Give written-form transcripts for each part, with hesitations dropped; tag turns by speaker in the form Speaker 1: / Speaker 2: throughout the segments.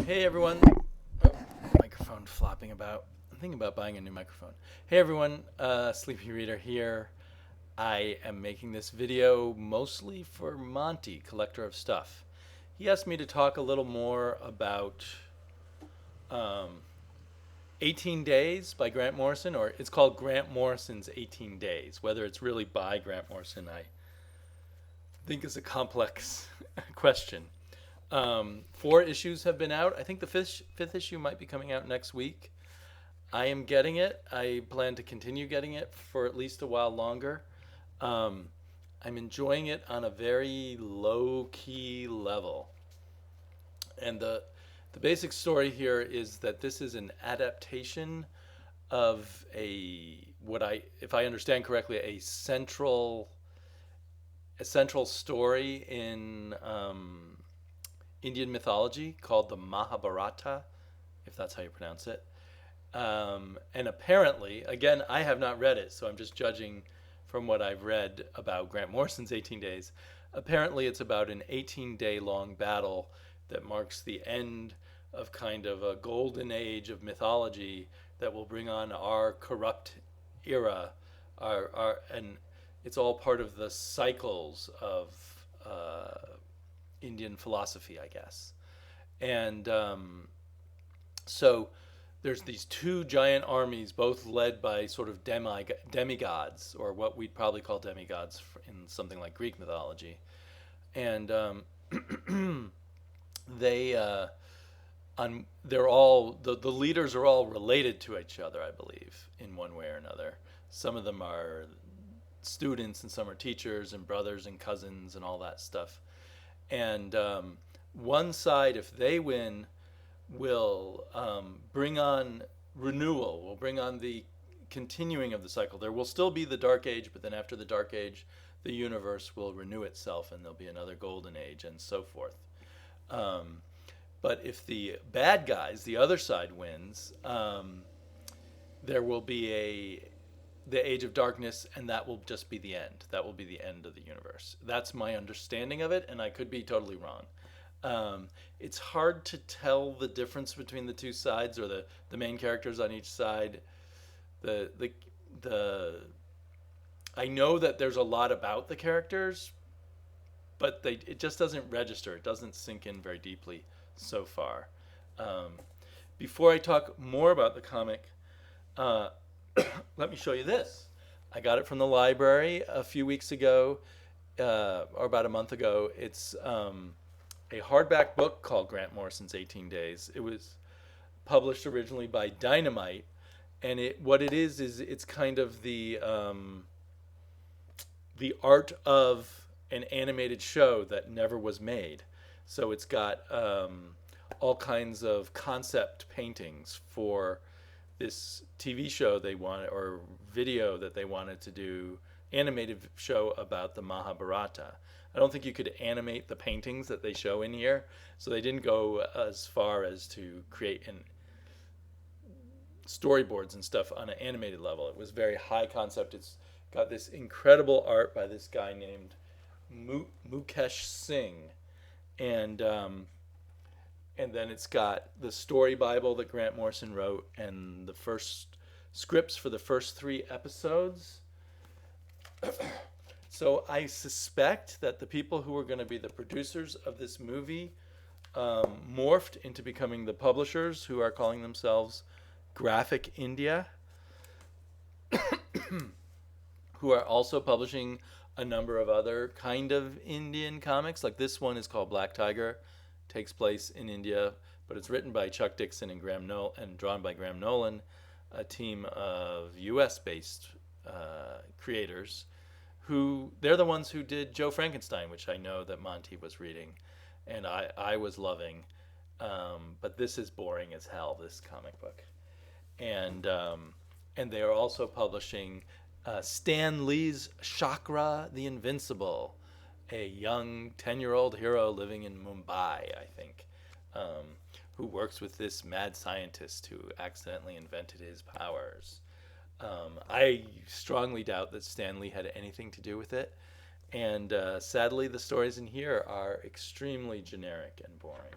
Speaker 1: Hey everyone. Oh, microphone flopping about. I'm thinking about buying a new microphone. Hey everyone, Sleepy Reader here. I am making this video mostly for Monty, Collector of Stuff. He asked me to talk a little more about um, 18 Days by Grant Morrison, or it's called Grant Morrison's 18 Days. Whether it's really by Grant Morrison, I think is a complex question. Four issues have been out. I think the fifth issue might be coming out next week. I am getting it. I plan to continue getting it for at least a while longer. Um, I'm enjoying it on a very low key level. And the basic story here is that this is an adaptation of if I understand correctly, a central story in Indian mythology called the Mahabharata, if that's how you pronounce it. And apparently, again, I have not read it, so I'm just judging from what I've read about Grant Morrison's 18 Days. Apparently, it's about an 18-day long battle that marks the end of kind of a golden age of mythology that will bring on our corrupt era, and it's all part of the cycles of Indian philosophy, I guess. And so there's these two giant armies, both led by sort of demigods, or what we'd probably call demigods in something like Greek mythology. And they they're all the leaders are all related to each other, I believe, in one way or another. Some of them are students, and some are teachers, and brothers and cousins, and all that stuff. And one side, if they win, will bring on renewal, will bring on the continuing of the cycle. There will still be the Dark Age, but then after the Dark Age, the universe will renew itself, and there'll be another Golden Age, and so forth. But if the bad guys, the other side, wins, there will be the Age of Darkness, and that will just be the end. That will be the end of the universe. That's my understanding of it, and I could be totally wrong. It's hard to tell the difference between the two sides, or the main characters on each side. The I know that there's a lot about the characters, but it just doesn't register. It doesn't sink in very deeply so far. Um, Before I talk more about the comic, uh, let me show you this. I got it from the library a few weeks ago, or about a month ago. It's a hardback book called Grant Morrison's 18 Days. It was published originally by Dynamite, and what it is it's kind of the art of an animated show that never was made. So it's got all kinds of concept paintings for this TV show they wanted, or video that they wanted to do, animated show about the Mahabharata. I don't think you could animate the paintings that they show in here, so they didn't go as far as to create storyboards and stuff on an animated level. It was very high concept. It's got this incredible art by this guy named Mukesh Singh, and then it's got the story Bible that Grant Morrison wrote, and the first scripts for the first 3 episodes. So I suspect that the people who are going to be the producers of this movie morphed into becoming the publishers, who are calling themselves Graphic India, who are also publishing a number of other kind of Indian comics. Like this one is called Black Tiger, takes place in India, but it's written by Chuck Dixon and and drawn by Graham Nolan, a team of U.S.-based creators. They're the ones who did Joe Frankenstein, which I know that Monty was reading, and I was loving. But this is boring as hell, this comic book. And they are also publishing Stan Lee's Chakra the Invincible, a young 10-year-old hero living in Mumbai, I think, who works with this mad scientist who accidentally invented his powers. I strongly doubt that Stan Lee had anything to do with it. And sadly, the stories in here are extremely generic and boring.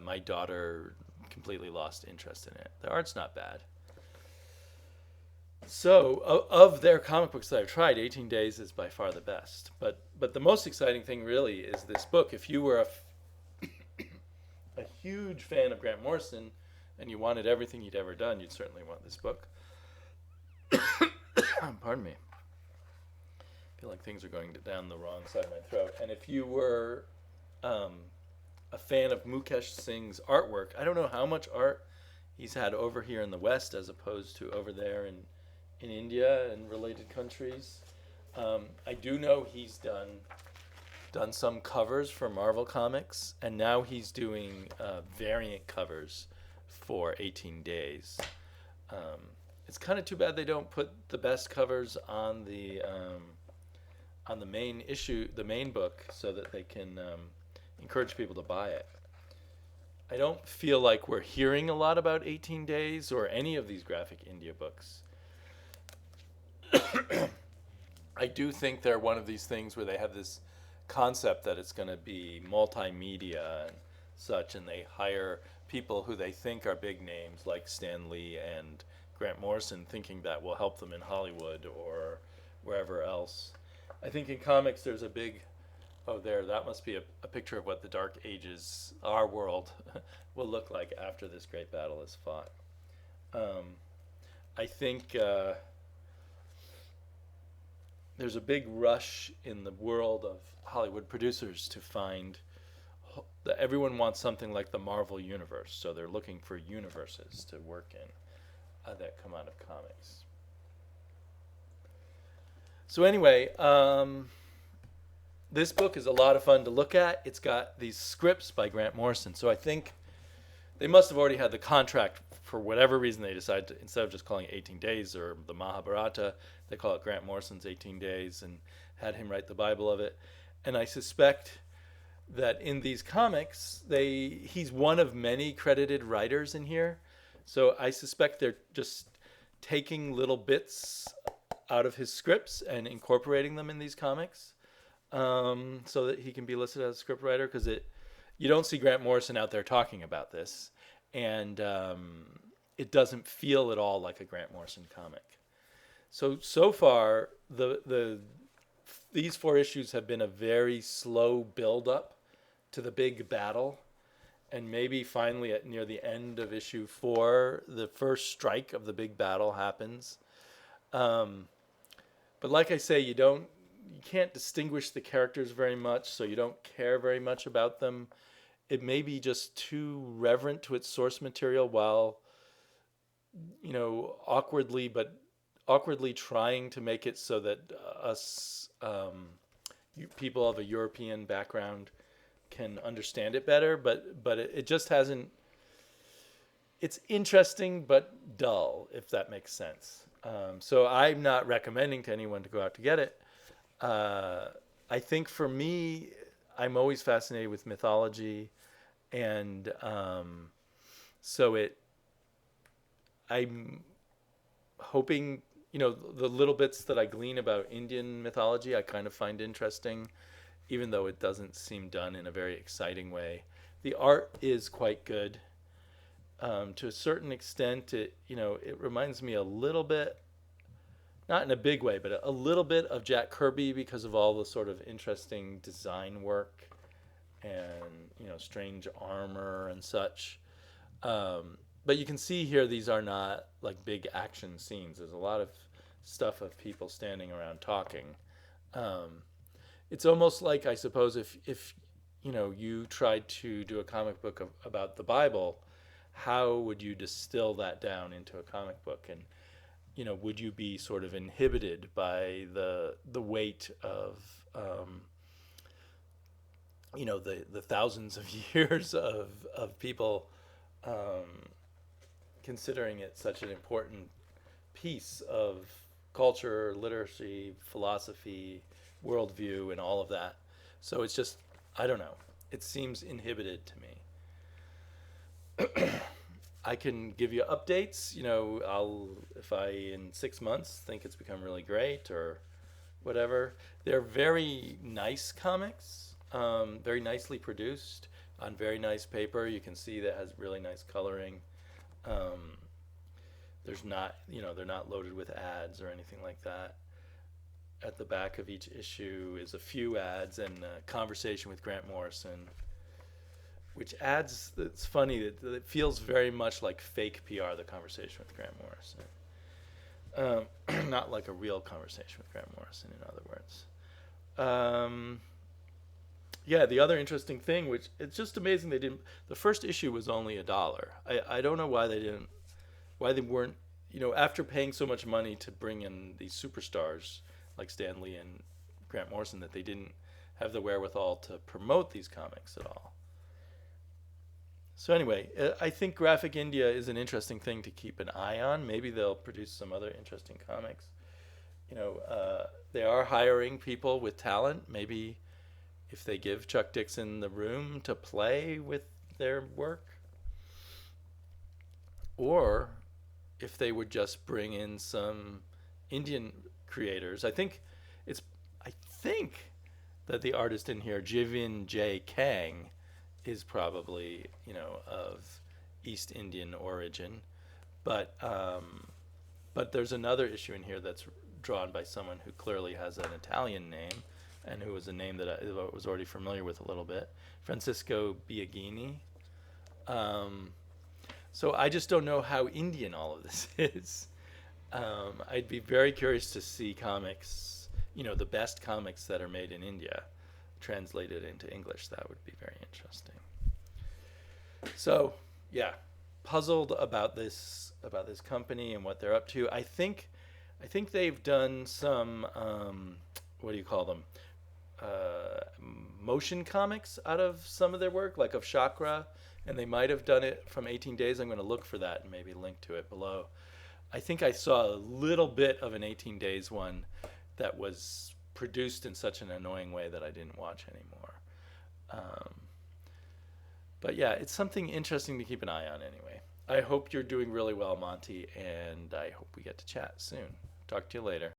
Speaker 1: My daughter completely lost interest in it. The art's not bad. So, of their comic books that I've tried, 18 Days is by far the best. But the most exciting thing really is this book. If you were a huge fan of Grant Morrison and you wanted everything he'd ever done, you'd certainly want this book. Pardon me. I feel like things are going down the wrong side of my throat. And if you were a fan of Mukesh Singh's artwork, I don't know how much art he's had over here in the West as opposed to over there in India and related countries. I do know he's done some covers for Marvel Comics, and now he's doing variant covers for 18 Days. It's kind of too bad they don't put the best covers on the main issue, the main book, so that they can encourage people to buy it. I don't feel like we're hearing a lot about 18 Days or any of these graphic India books. I do think they're one of these things where they have this concept that it's going to be multimedia and such, and they hire people who they think are big names like Stan Lee and Grant Morrison, thinking that will help them in Hollywood or wherever else. I think in comics there's a big, that must be a picture of what the Dark Ages, our world, will look like after this great battle is fought. I think there's a big rush in the world of Hollywood producers to find that everyone wants something like the Marvel universe, so they're looking for universes to work in that come out of comics. So anyway, this book is a lot of fun to look at. It's got these scripts by Grant Morrison, so I think they must have already had the contract. For whatever reason, they decided to, instead of just calling it 18 Days or the Mahabharata, they call it Grant Morrison's 18 Days and had him write the Bible of it. And I suspect that in these comics, he's one of many credited writers in here. So I suspect they're just taking little bits out of his scripts and incorporating them in these comics, so that he can be listed as a scriptwriter, because you don't see Grant Morrison out there talking about this, and it doesn't feel at all like a Grant Morrison comic. So far, these 4 issues have been a very slow build up to the big battle, and maybe finally near the end of issue 4, the first strike of the big battle happens. But like I say, you can't distinguish the characters very much, so you don't care very much about them. It may be just too reverent to its source material, while awkwardly trying to make it so that us people of a European background can understand it better. But it just hasn't. It's interesting but dull, if that makes sense. So I'm not recommending to anyone to go out to get it. I think for me, I'm always fascinated with mythology, and I'm hoping, the little bits that I glean about Indian mythology I kind of find interesting, even though it doesn't seem done in a very exciting way. The art is quite good. To a certain extent, it reminds me a little bit, not in a big way, but a little bit of Jack Kirby because of all the sort of interesting design work and strange armor and such. But you can see here these are not like big action scenes. There's a lot of stuff of people standing around talking. It's almost like, I suppose, if you tried to do a comic book about the Bible, how would you distill that down into a comic book? And would you be sort of inhibited by the weight of the thousands of years of people considering it such an important piece of culture, literacy, philosophy, worldview, and all of that? So it's just, I don't know. It seems inhibited to me. I can give you updates. If I in 6 months think it's become really great or whatever. They're very nice comics, very nicely produced, on very nice paper. You can see that has really nice coloring. Um, there's not, they're not loaded with ads or anything like that. At the back of each issue is a few ads and a conversation with Grant Morrison, which adds, it's funny that it feels very much like fake PR, the conversation with Grant Morrison. Not like a real conversation with Grant Morrison, in other words. Yeah, the other interesting thing, which it's just amazing they didn't, the first issue was only $1. I don't know why they didn't, why they weren't, after paying so much money to bring in these superstars like Stan Lee and Grant Morrison, that they didn't have the wherewithal to promote these comics at all. So anyway, I think Graphic India is an interesting thing to keep an eye on. Maybe they'll produce some other interesting comics. They are hiring people with talent. Maybe if they give Chuck Dixon the room to play with their work, or if they would just bring in some Indian creators. It's I think that the artist in here, Jivin J. Kang, is probably, of East Indian origin, but there's another issue in here that's drawn by someone who clearly has an Italian name, and who was a name that I was already familiar with a little bit, Francisco Biagini. So I just don't know how Indian all of this is. I'd be very curious to see comics, the best comics that are made in India, translated into English. That would be very interesting. So, yeah, puzzled about this company and what they're up to. I think they've done some what do you call them? Motion comics out of some of their work, like of Chakra, and they might have done it from 18 Days. I'm going to look for that and maybe link to it below. I think I saw a little bit of an 18 Days one that was produced in such an annoying way that I didn't watch anymore. But yeah, it's something interesting to keep an eye on anyway. I hope you're doing really well, Monty, and I hope we get to chat soon. Talk to you later.